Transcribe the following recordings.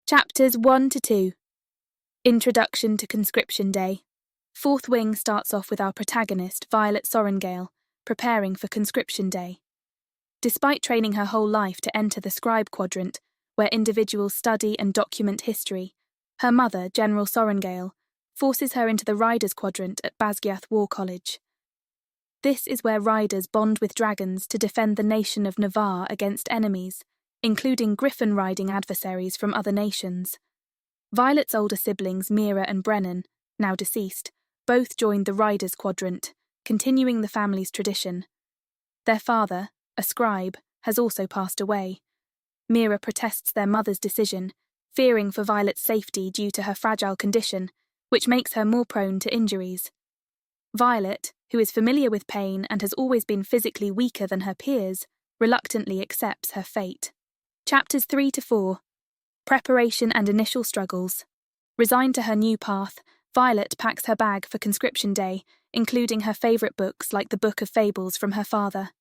Chapters 1 to 2. Introduction to Conscription Day. Fourth Wing starts off with our protagonist, Violet Sorrengail, preparing for Conscription Day. Despite training her whole life to enter the scribe quadrant, where individuals study and document history, her mother, General Sorrengail, forces her into the Riders quadrant at Basgiath War College. This is where riders bond with dragons to defend the nation of Navarre against enemies, including griffin-riding adversaries from other nations. Violet's older siblings, Mira and Brennan, now deceased, both joined the Riders quadrant, continuing the family's tradition. Their father, a scribe, has also passed away. Mira protests their mother's decision, fearing for Violet's safety due to her fragile condition, which makes her more prone to injuries. Violet, who is familiar with pain and has always been physically weaker than her peers, reluctantly accepts her fate. Chapters 3 to 4. Preparation and initial struggles. Resigned to her new path, Violet packs her bag for Conscription Day, including her favourite books like the Book of Fables from her father.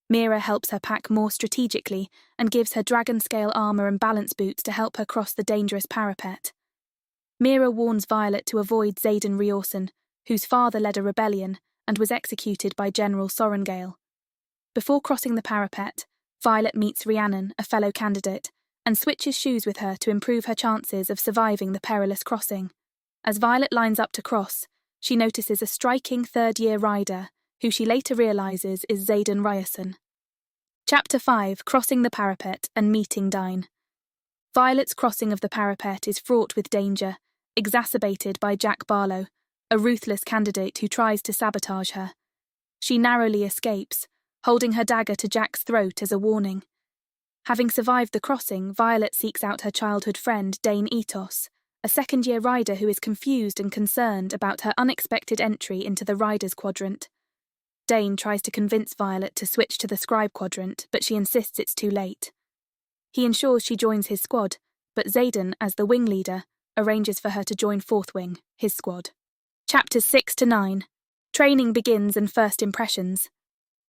Mira helps her pack more strategically and gives her dragon-scale armour and balance boots to help her cross the dangerous parapet. Mira warns Violet to avoid Xaden Riorson, whose father led a rebellion and was executed by General Sorrengail. Before crossing the parapet, Violet meets Rhiannon, a fellow candidate, and switches shoes with her to improve her chances of surviving the perilous crossing. As Violet lines up to cross, she notices a striking third-year rider, who she later realises is Xaden Riorson. Chapter 5. Crossing the parapet and meeting Dine. Violet's crossing of the parapet is fraught with danger, exacerbated by Jack Barlow, a ruthless candidate who tries to sabotage her. She narrowly escapes, holding her dagger to Jack's throat as a warning. Having survived the crossing, Violet seeks out her childhood friend, Dane Etos, a second-year rider who is confused and concerned about her unexpected entry into the Riders quadrant. Dane tries to convince Violet to switch to the Scribe quadrant, but she insists it's too late. He ensures she joins his squad, but Xaden, as the wing leader, arranges for her to join Fourth Wing, his squad. Chapters 6 to 9. Training begins and first impressions.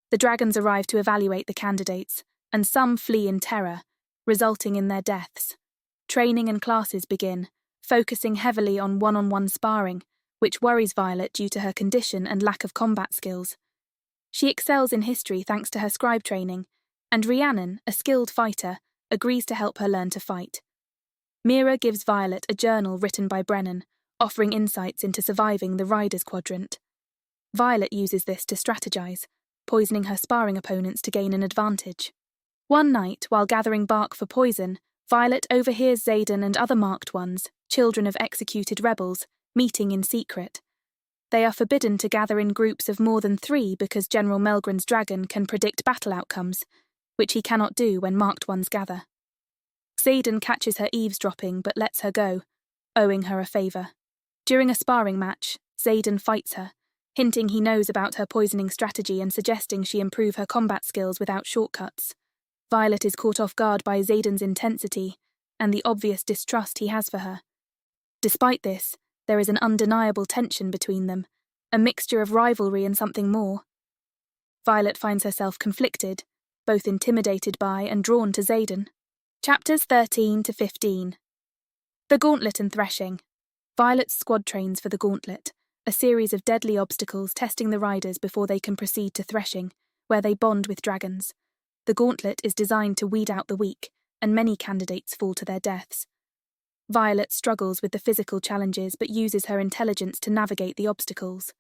The dragons arrive to evaluate the candidates, and some flee in terror, resulting in their deaths. Training and classes begin, focusing heavily on one-on-one sparring, which worries Violet due to her condition and lack of combat skills. She excels in history thanks to her scribe training, and Rhiannon, a skilled fighter, agrees to help her learn to fight. Mira gives Violet a journal written by Brennan, offering insights into surviving the Riders quadrant. Violet uses this to strategize, poisoning her sparring opponents to gain an advantage. One night, while gathering bark for poison, Violet overhears Xaden and other marked ones, children of executed rebels, meeting in secret. They are forbidden to gather in groups of more than 3 because General Melgren's dragon can predict battle outcomes, which he cannot do when marked ones gather. Xaden catches her eavesdropping but lets her go, owing her a favour. During a sparring match, Xaden fights her, hinting he knows about her poisoning strategy and suggesting she improve her combat skills without shortcuts. Violet is caught off guard by Xaden's intensity and the obvious distrust he has for her. Despite this, there is an undeniable tension between them, a mixture of rivalry and something more. Violet finds herself conflicted, both intimidated by and drawn to Xaden. Chapters 13 to 15. The Gauntlet and Threshing. Violet's squad trains for the Gauntlet, a series of deadly obstacles testing the riders before they can proceed to Threshing, where they bond with dragons. The Gauntlet is designed to weed out the weak, and many candidates fall to their deaths. Violet struggles with the physical challenges but uses her intelligence to navigate the obstacles.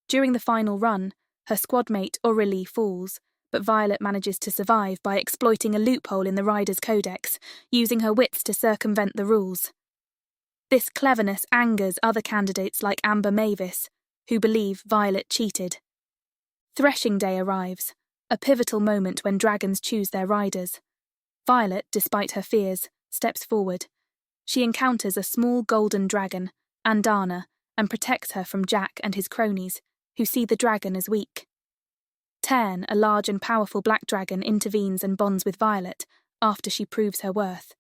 During the final run, her squad mate Aurelie falls, but Violet manages to survive by exploiting a loophole in the Riders' Codex, using her wits to circumvent the rules. This cleverness angers other candidates like Amber Mavis, who believe Violet cheated. Threshing Day arrives, a pivotal moment when dragons choose their riders. Violet, despite her fears, steps forward. She encounters a small golden dragon, Andana, and protects her from Jack and his cronies, who see the dragon as weak. Tern, a large and powerful black dragon, intervenes and bonds with Violet after she proves her worth.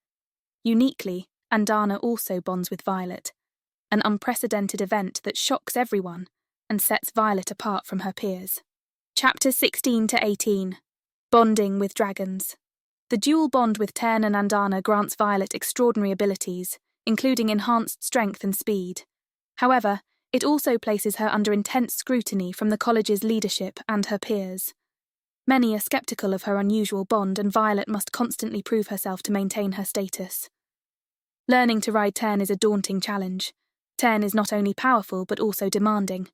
Uniquely, Andana also bonds with Violet, an unprecedented event that shocks everyone and sets Violet apart from her peers. Chapters 16 to 18. Bonding with Dragons. The dual bond with Tern and Andana grants Violet extraordinary abilities, including enhanced strength and speed. However, it also places her under intense scrutiny from the college's leadership and her peers. Many are skeptical of her unusual bond, and Violet must constantly prove herself to maintain her status. Learning to ride Tern is a daunting challenge. Tern is not only powerful but also demanding.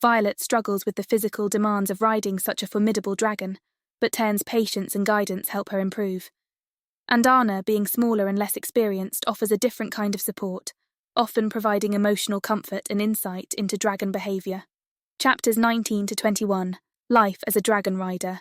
Violet struggles with the physical demands of riding such a formidable dragon, but Tern's patience and guidance help her improve. Andana, being smaller and less experienced, offers a different kind of support, often providing emotional comfort and insight into dragon behaviour. Chapters 19 to 21. Life as a Dragon Rider.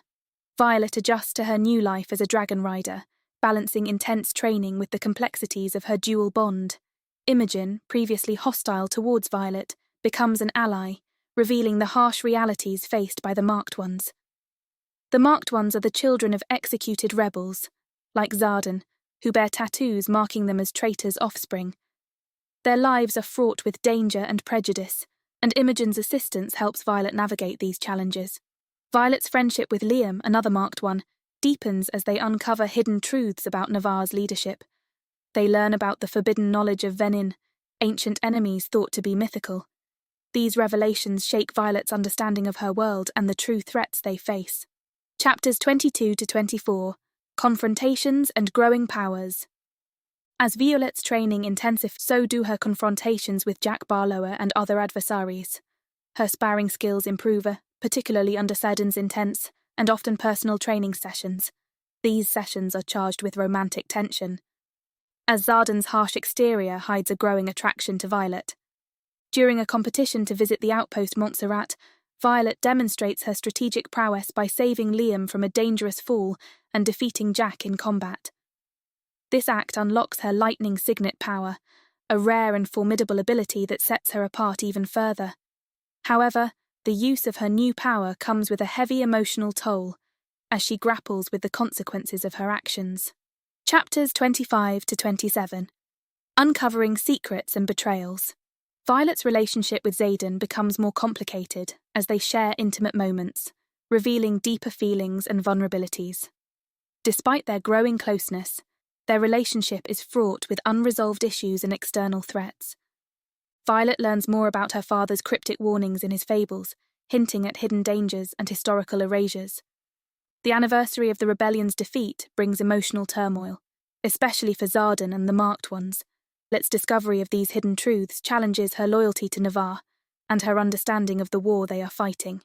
Violet adjusts to her new life as a dragon rider, balancing intense training with the complexities of her dual bond. Imogen, previously hostile towards Violet, becomes an ally, revealing the harsh realities faced by the Marked Ones. The Marked Ones are the children of executed rebels, like Zardan, who bear tattoos marking them as traitors' offspring. Their lives are fraught with danger and prejudice, and Imogen's assistance helps Violet navigate these challenges. Violet's friendship with Liam, another Marked One, deepens as they uncover hidden truths about Navarre's leadership. They learn about the forbidden knowledge of Venin, ancient enemies thought to be mythical. These revelations shake Violet's understanding of her world and the true threats they face. Chapters 22 to 24. Confrontations and Growing Powers. As Violet's training intensifies, so do her confrontations with Jack Barlower and other adversaries. Her sparring skills improve, particularly under Zardan's intense and often personal training sessions. These sessions are charged with romantic tension, as Zardan's harsh exterior hides a growing attraction to Violet. During a competition to visit the outpost Montserrat, Violet demonstrates her strategic prowess by saving Liam from a dangerous fall and defeating Jack in combat. This act unlocks her lightning signet power, a rare and formidable ability that sets her apart even further. However, the use of her new power comes with a heavy emotional toll, as she grapples with the consequences of her actions. Chapters 25 to 27. Uncovering Secrets and Betrayals. Violet's relationship with Zardan becomes more complicated as they share intimate moments, revealing deeper feelings and vulnerabilities. Despite their growing closeness, their relationship is fraught with unresolved issues and external threats. Violet learns more about her father's cryptic warnings in his fables, hinting at hidden dangers and historical erasures. The anniversary of the rebellion's defeat brings emotional turmoil, especially for Zardan and the Marked Ones. Violet's discovery of these hidden truths challenges her loyalty to Navarre and her understanding of the war they are fighting.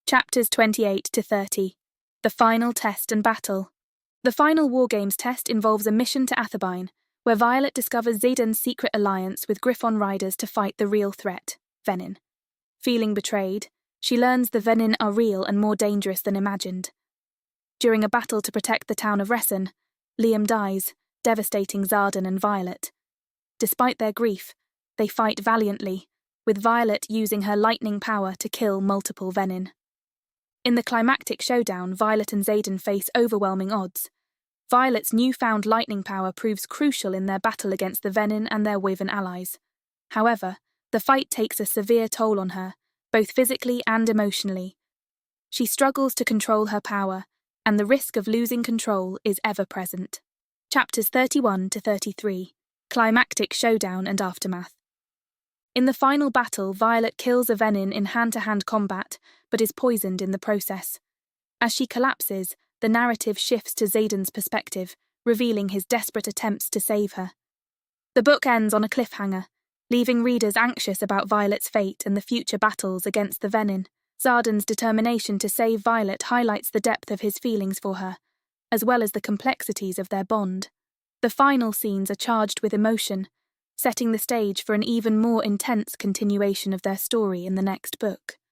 Chapters 28 to 30. The Final Test and Battle. The final War Games test involves a mission to Athabine, where Violet discovers Zardan's secret alliance with Griffon riders to fight the real threat, Venin. Feeling betrayed, she learns the Venin are real and more dangerous than imagined. During a battle to protect the town of Resson, Liam dies, devastating Zardan and Violet. Despite their grief, they fight valiantly, with Violet using her lightning power to kill multiple Venin. In the climactic showdown, Violet and Zardan face overwhelming odds. Violet's newfound lightning power proves crucial in their battle against the Venin and their Wyvern allies. However, the fight takes a severe toll on her, both physically and emotionally. She struggles to control her power, and the risk of losing control is ever present. Chapters 31 to 33. Climactic Showdown and Aftermath. In the final battle, Violet kills a Venin in hand-to-hand combat, but is poisoned in the process. As she collapses, the narrative shifts to Zardan's perspective, revealing his desperate attempts to save her. The book ends on a cliffhanger, leaving readers anxious about Violet's fate and the future battles against the Venin. Zardan's determination to save Violet highlights the depth of his feelings for her, as well as the complexities of their bond. The final scenes are charged with emotion, setting the stage for an even more intense continuation of their story in the next book.